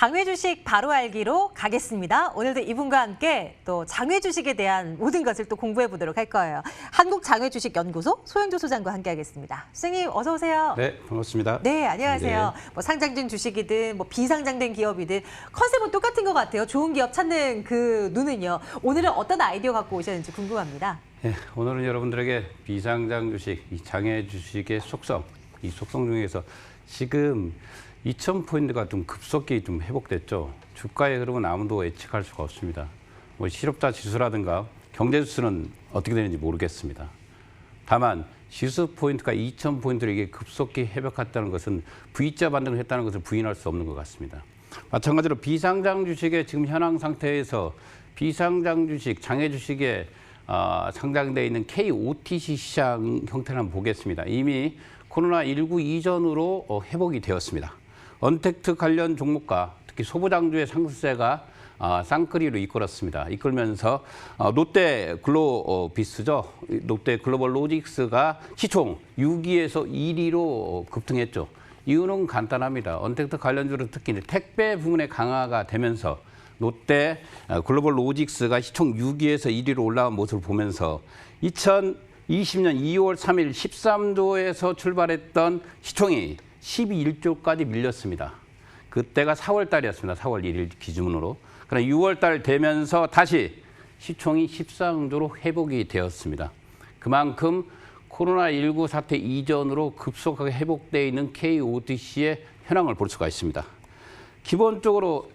장외 주식 바로 알기로 가겠습니다. 오늘도 이분과 함께 또 장외 주식에 대한 모든 것을 또 공부해 보도록 할 거예요. 한국장외주식연구소 소영조 소장과 함께 하겠습니다. 선생님 어서 오세요. 네, 반갑습니다. 네, 안녕하세요. 네. 뭐 상장된 주식이든 뭐 비상장된 기업이든 컨셉은 똑같은 것 같아요. 좋은 기업 찾는 그 눈은요. 오늘은 어떤 아이디어 갖고 오셨는지 궁금합니다. 네, 오늘은 여러분들에게 비상장 주식, 이 장외 주식의 속성, 이 속성 중에서 지금 2,000포인트가 좀 급속히 좀 회복됐죠. 주가의 흐름은 아무도 예측할 수가 없습니다. 뭐 실업자 지수라든가 경제 지수는 어떻게 되는지 모르겠습니다. 다만 지수 포인트가 2,000포인트를 이게 급속히 회복했다는 것은 V자 반등을 했다는 것을 부인할 수 없는 것 같습니다. 마찬가지로 비상장 주식의 지금 현황 상태에서 비상장 주식, 장외 주식에 상장되어 있는 KOTC 시장 형태를 한번 보겠습니다. 이미 코로나19 이전으로 회복이 되었습니다. 언택트 관련 종목과 특히 소부장주의 상승세가 쌍끌이로 이끌면서 롯데 글로비스죠. 롯데 글로벌 로직스가 시총 6위에서 1위로 급등했죠. 이유는 간단합니다. 언택트 관련주로 특히 택배 부문의 강화가 되면서 롯데 글로벌 로직스가 시총 6위에서 1위로 올라온 모습을 보면서 2020년 2월 3일 13조에서 출발했던 시총이 12.1조까지 밀렸습니다. 그때가 4월 달이었습니다. 4월 1일 기준으로. 그러나 6월 달 되면서 다시 시총이 13조로 회복이 되었습니다. 그만큼 코로나19 사태 이전으로 급속하게 회복되어 있는 KOTC의 현황을 볼 수가 있습니다. 기본적으로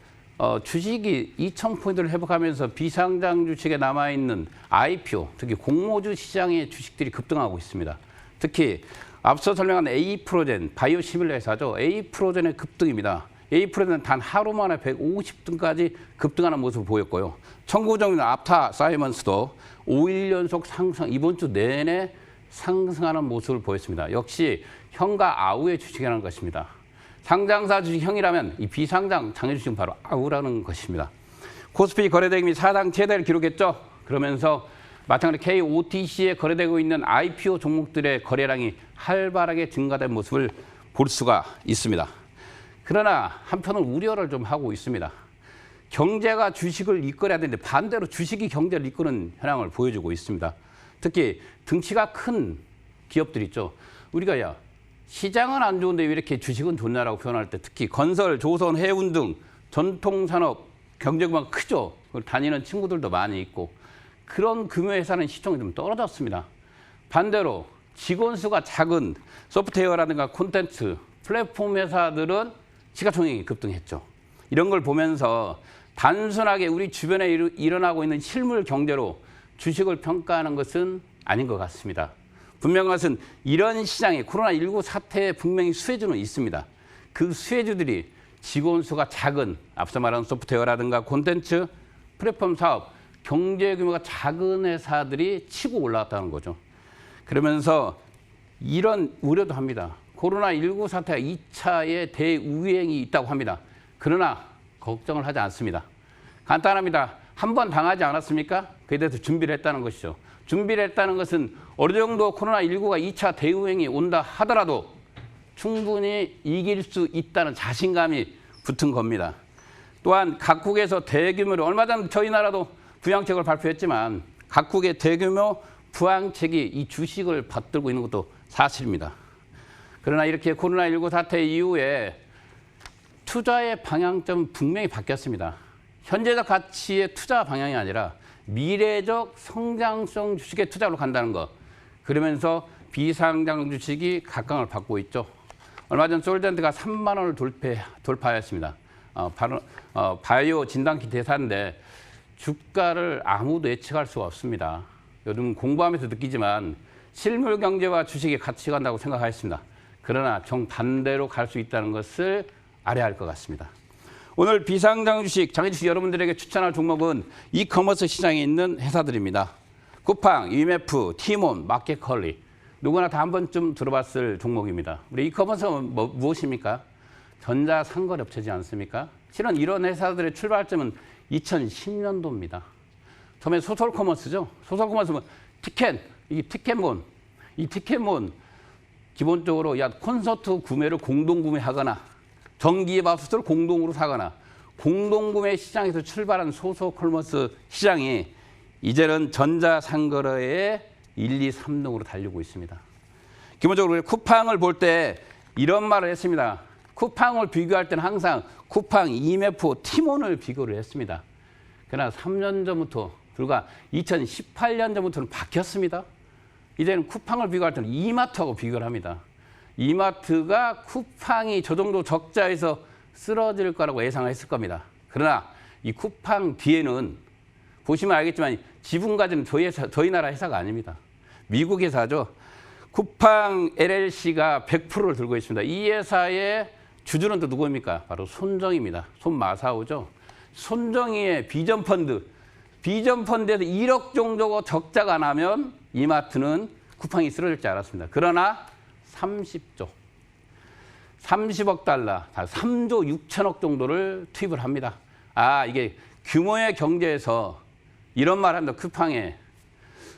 주식이 2,000포인트를 회복하면서 비상장 주식에 남아있는 IPO, 특히 공모주 시장의 주식들이 급등하고 있습니다. 특히 앞서 설명한 에이프로젠, 바이오시밀러 회사죠. 에이프로젠의 급등입니다. 에이프로젠은 단 하루 만에 150등까지 급등하는 모습을 보였고요. 청구정인 앞타 사이먼스도 5일 연속 상승, 이번 주 내내 상승하는 모습을 보였습니다. 역시 형과 아우의 주식이라는 것입니다. 상장사 주식 형이라면 이 비상장 장외 주식은 바로 아우라는 것입니다. 코스피 거래대금이 사상 최대를 기록했죠. 그러면서 마찬가지로 KOTC에 거래되고 있는 IPO 종목들의 거래량이 활발하게 증가된 모습을 볼 수가 있습니다. 그러나 한편은 우려를 좀 하고 있습니다. 경제가 주식을 이끌어야 되는데 반대로 주식이 경제를 이끄는 현황을 보여주고 있습니다. 특히 등치가 큰 기업들 있죠. 우리가 시장은 안 좋은데 왜 이렇게 주식은 좋냐라고 표현할 때 특히 건설, 조선, 해운 등 전통산업 경제구가 크죠. 그걸 다니는 친구들도 많이 있고 그런 금융회사는 시총이 좀 떨어졌습니다. 반대로 직원 수가 작은 소프트웨어라든가 콘텐츠, 플랫폼 회사들은 시가총액이 급등했죠. 이런 걸 보면서 단순하게 우리 주변에 일어나고 있는 실물 경제로 주식을 평가하는 것은 아닌 것 같습니다. 분명한 것은 이런 시장에 코로나19 사태에 분명히 수혜주는 있습니다. 그 수혜주들이 직원 수가 작은 앞서 말한 소프트웨어라든가 콘텐츠, 플랫폼 사업, 경제 규모가 작은 회사들이 치고 올라왔다는 거죠. 그러면서 이런 우려도 합니다. 코로나19 사태가 2차의 대유행이 있다고 합니다. 그러나 걱정을 하지 않습니다. 간단합니다. 한 번 당하지 않았습니까? 그에 대해서 준비를 했다는 것이죠. 준비를 했다는 것은 어느 정도 코로나19가 2차 대유행이 온다 하더라도 충분히 이길 수 있다는 자신감이 붙은 겁니다. 또한 각국에서 대규모로 얼마 전 저희 나라도 부양책을 발표했지만 각국의 대규모 부양책이 이 주식을 받들고 있는 것도 사실입니다. 그러나 이렇게 코로나19 사태 이후에 투자의 방향점은 분명히 바뀌었습니다. 현재적 가치의 투자 방향이 아니라 미래적 성장성 주식의 투자로 간다는 것. 그러면서 비상장 주식이 각광을 받고 있죠. 얼마 전 솔젠트가 3만 원을 돌파했습니다. 바이오 진단키트 회사인데 주가를 아무도 예측할 수가 없습니다. 요즘 공부하면서 느끼지만 실물 경제와 주식이 같이 간다고 생각하였습니다. 그러나 정반대로 갈 수 있다는 것을 알아야 할 것 같습니다. 오늘 비상장 주식, 장외 주식 여러분들에게 추천할 종목은 이커머스 시장에 있는 회사들입니다. 쿠팡, UMF, 티몬, 마켓컬리. 누구나 다 한 번쯤 들어봤을 종목입니다. 우리 이커머스는 무엇입니까? 전자상거래 업체지 않습니까? 실은 이런 회사들의 출발점은 2010년도입니다. 처음에 소설 커머스죠. 소설 커머스는 이 티켓몬 기본적으로 콘서트 구매를 공동 구매하거나 전기밥솥을 공동으로 사거나 공동구매 시장에서 출발한 소소커머스 시장이 이제는 전자상거래의 1, 2, 3등으로 달리고 있습니다. 기본적으로 쿠팡을 볼 때 이런 말을 했습니다. 쿠팡을 비교할 때는 항상 쿠팡, 이메프, 티몬을 비교를 했습니다. 그러나 3년 전부터, 불과 2018년 전부터는 바뀌었습니다. 이제는 쿠팡을 비교할 때는 이마트하고 비교를 합니다. 이마트가 쿠팡이 저 정도 적자에서 쓰러질 거라고 예상을 했을 겁니다. 그러나 이 쿠팡 뒤에는 보시면 알겠지만 지분 가지는 저희 나라 회사가 아닙니다. 미국 회사죠. 쿠팡 LLC가 100%를 들고 있습니다. 이 회사의 주주는 또 누구입니까? 바로 손정희입니다. 손마사오죠. 손정희의 비전펀드에서 1억 정도 적자가 나면 이마트는 쿠팡이 쓰러질 줄 알았습니다. 그러나 30억 달러, 3조 6천억 정도를 투입을 합니다. 이게 규모의 경제에서 이런 말 합니다.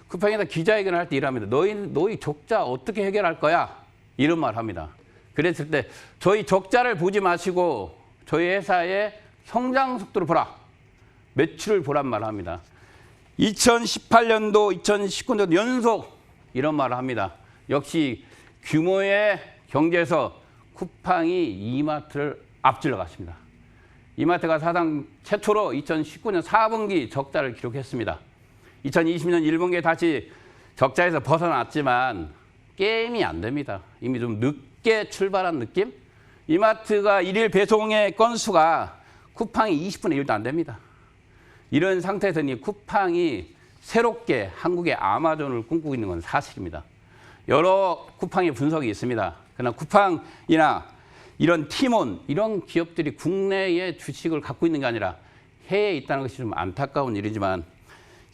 쿠팡에다 기자회견을 할 때 이랍니다. 너희 적자 어떻게 해결할 거야? 이런 말 합니다. 그랬을 때 저희 적자를 보지 마시고 저희 회사의 성장 속도를 보라. 매출을 보란 말을 합니다. 2018년도, 2019년도 연속 이런 말을 합니다. 역시 규모의 경제에서 쿠팡이 이마트를 앞질러 갔습니다. 이마트가 사상 최초로 2019년 4분기 적자를 기록했습니다. 2020년 1분기에 다시 적자에서 벗어났지만 게임이 안 됩니다. 이미 좀 늦게 출발한 느낌? 이마트가 일일 배송의 건수가 쿠팡이 20분의 1도 안 됩니다. 이런 상태에서는 쿠팡이 새롭게 한국의 아마존을 꿈꾸고 있는 건 사실입니다. 여러 쿠팡의 분석이 있습니다. 그러나 쿠팡이나 이런 티몬, 이런 기업들이 국내에 주식을 갖고 있는 게 아니라 해외에 있다는 것이 좀 안타까운 일이지만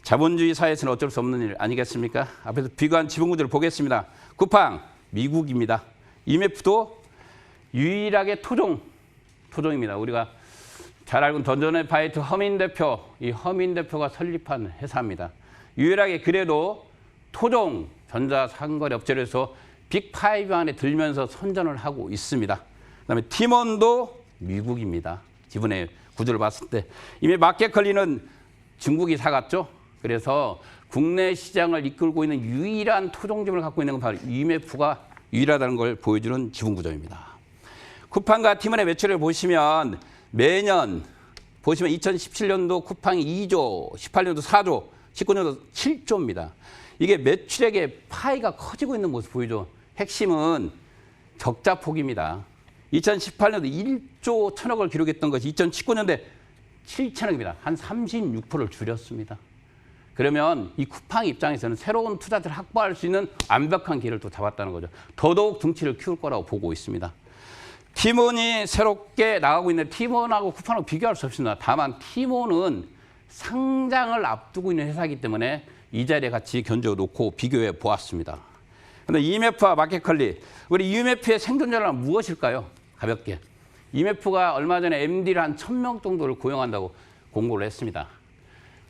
자본주의 사회에서는 어쩔 수 없는 일 아니겠습니까? 앞에서 비교한 지분구조를 보겠습니다. 쿠팡, 미국입니다. 이메프도 유일하게 토종입니다. 우리가 잘 알고 있는 던전의 바이트 허민 대표, 이 허민 대표가 설립한 회사입니다. 유일하게 그래도 토종 전자상거래 업체로서 빅5 안에 들면서 선전을 하고 있습니다. 그다음에 티몬도 미국입니다. 지분의 구조를 봤을 때 이미 마켓컬리는 중국이 사갔죠. 그래서 국내 시장을 이끌고 있는 유일한 토종 지분을 갖고 있는 건 바로 이메프가 유일하다는 걸 보여주는 지분 구조입니다. 쿠팡과 티몬의 매출을 보시면 매년 보시면 2017년도 쿠팡이 2조, 18년도 4조, 19년도 7조입니다. 이게 매출액의 파이가 커지고 있는 모습 보이죠. 핵심은 적자 폭입니다. 2018년도 1조 1천억을 기록했던 것이 2019년도에 7천억입니다. 한 36%를 줄였습니다. 그러면 이 쿠팡 입장에서는 새로운 투자자를 확보할 수 있는 완벽한 기회를 또 잡았다는 거죠. 더더욱 등치를 키울 거라고 보고 있습니다. 티몬이 새롭게 나가고 있는 티몬하고 쿠팡하고 비교할 수 없습니다. 다만 티몬은 상장을 앞두고 있는 회사이기 때문에 이 자리에 같이 견적놓고 비교해 보았습니다. 그런데 이메프와 마켓컬리, 우리 이메프의 생존 전략은 무엇일까요? 가볍게. 이메프가 얼마 전에 MD를 한 1,000명 정도를 고용한다고 공고를 했습니다.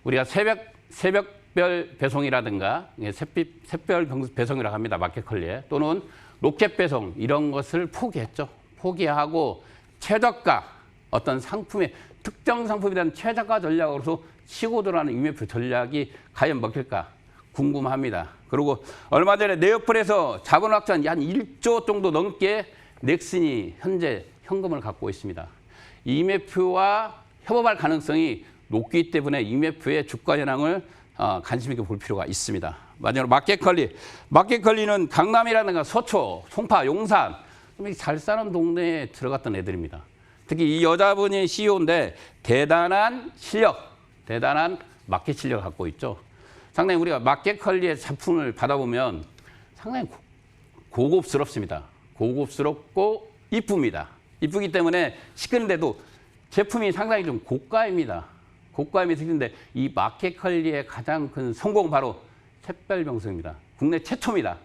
우리가 새벽별 배송이라든가 샛별 배송이라고 합니다. 마켓컬리에. 또는 로켓 배송 이런 것을 포기했죠. 포기하고 최저가 어떤 상품의 특정 상품에 대한 최저가 전략으로서 치고 들어가는 이메프 전략이 과연 먹힐까 궁금합니다. 그리고 얼마 전에 네오플에서 자본 확장 한 1조 정도 넘게 넥슨이 현재 현금을 갖고 있습니다. 이메프와 협업할 가능성이 높기 때문에 이메프의 주가 현황을 관심 있게 볼 필요가 있습니다. 마지막으로 마켓컬리. 마켓컬리는 강남이라든가 서초, 송파, 용산 잘 사는 동네에 들어갔던 애들입니다. 특히 이 여자분이 CEO인데 대단한 실력, 대단한 마켓 실력을 갖고 있죠. 상당히 우리가 마켓컬리의 작품을 받아보면 상당히 고급스럽습니다. 고급스럽고 이쁩니다. 이쁘기 때문에 시끄는데도 제품이 상당히 좀 고가입니다. 고가임이 생기는데 이 마켓컬리의 가장 큰 성공 바로 샛별병송입니다. 국내 최초입니다.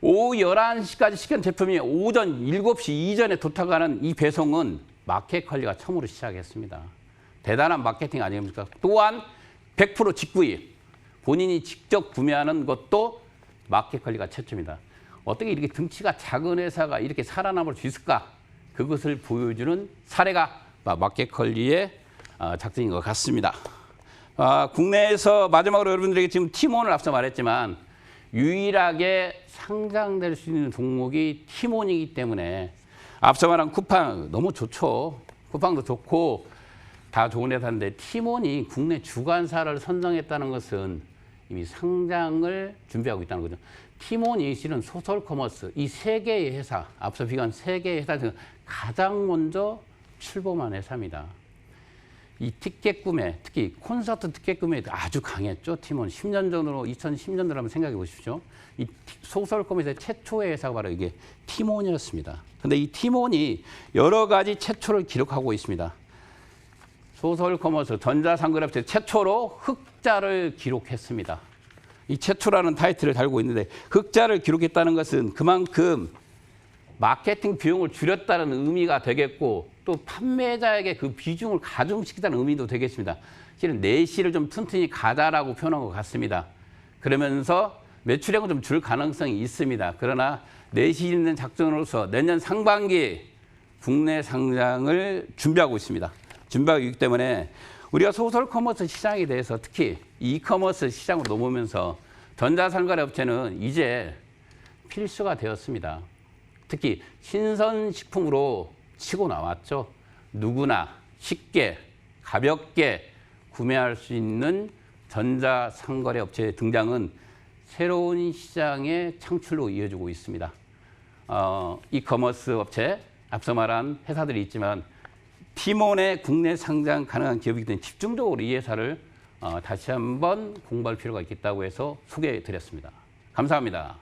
오후 11시까지 시킨 제품이 오전 7시 이전에 도착하는 이 배송은 마켓컬리가 처음으로 시작했습니다. 대단한 마케팅 아닙니까? 또한 100% 직구입. 본인이 직접 구매하는 것도 마켓컬리가 최초입니다. 어떻게 이렇게 등치가 작은 회사가 이렇게 살아남을 수 있을까? 그것을 보여주는 사례가 마켓컬리의 작전인 것 같습니다. 국내에서 마지막으로 여러분들에게 지금 티몬을 앞서 말했지만 유일하게 상장될 수 있는 종목이 티몬이기 때문에 앞서 말한 쿠팡 너무 좋죠. 쿠팡도 좋고 다 좋은 회사인데 티몬이 국내 주관사를 선정했다는 것은 이미 상장을 준비하고 있다는 거죠. 티몬이 실은 소셜 커머스 이 세 개의 회사, 앞서 비교한 세 개의 회사 중 가장 먼저 출범한 회사입니다. 이 티켓 구매, 특히 콘서트 티켓 구매에 아주 강했죠. 티몬 10년 전으로 2010년도로 한번 생각해 보십시오. 이 소셜 커머스의 최초의 회사가 바로 이게 티몬이었습니다. 근데 이 티몬이 여러 가지 최초를 기록하고 있습니다. 소셜 커머스 전자상거래업체 최초로 흑자를 기록했습니다. 이 최초라는 타이틀을 달고 있는데 흑자를 기록했다는 것은 그만큼 마케팅 비용을 줄였다는 의미가 되겠고 또 판매자에게 그 비중을 가중시키다는 의미도 되겠습니다. 실은 내실을 좀 튼튼히 가자라고 표현한 것 같습니다. 그러면서 매출액은 좀 줄 가능성이 있습니다. 그러나 내실 있는 작전으로서 내년 상반기 국내 상장을 준비하고 있습니다. 준비하고 있기 때문에 우리가 소셜 커머스 시장에 대해서 특히 이커머스 시장으로 넘어오면서 전자상거래 업체는 이제 필수가 되었습니다. 특히 신선식품으로 치고 나왔죠. 누구나 쉽게 가볍게 구매할 수 있는 전자상거래 업체의 등장은 새로운 시장의 창출로 이어지고 있습니다. 이커머스 업체, 앞서 말한 회사들이 있지만 티몬의 국내 상장 가능한 기업이기 때문에 집중적으로 이 회사를 다시 한번 공부할 필요가 있겠다고 해서 소개해 드렸습니다. 감사합니다.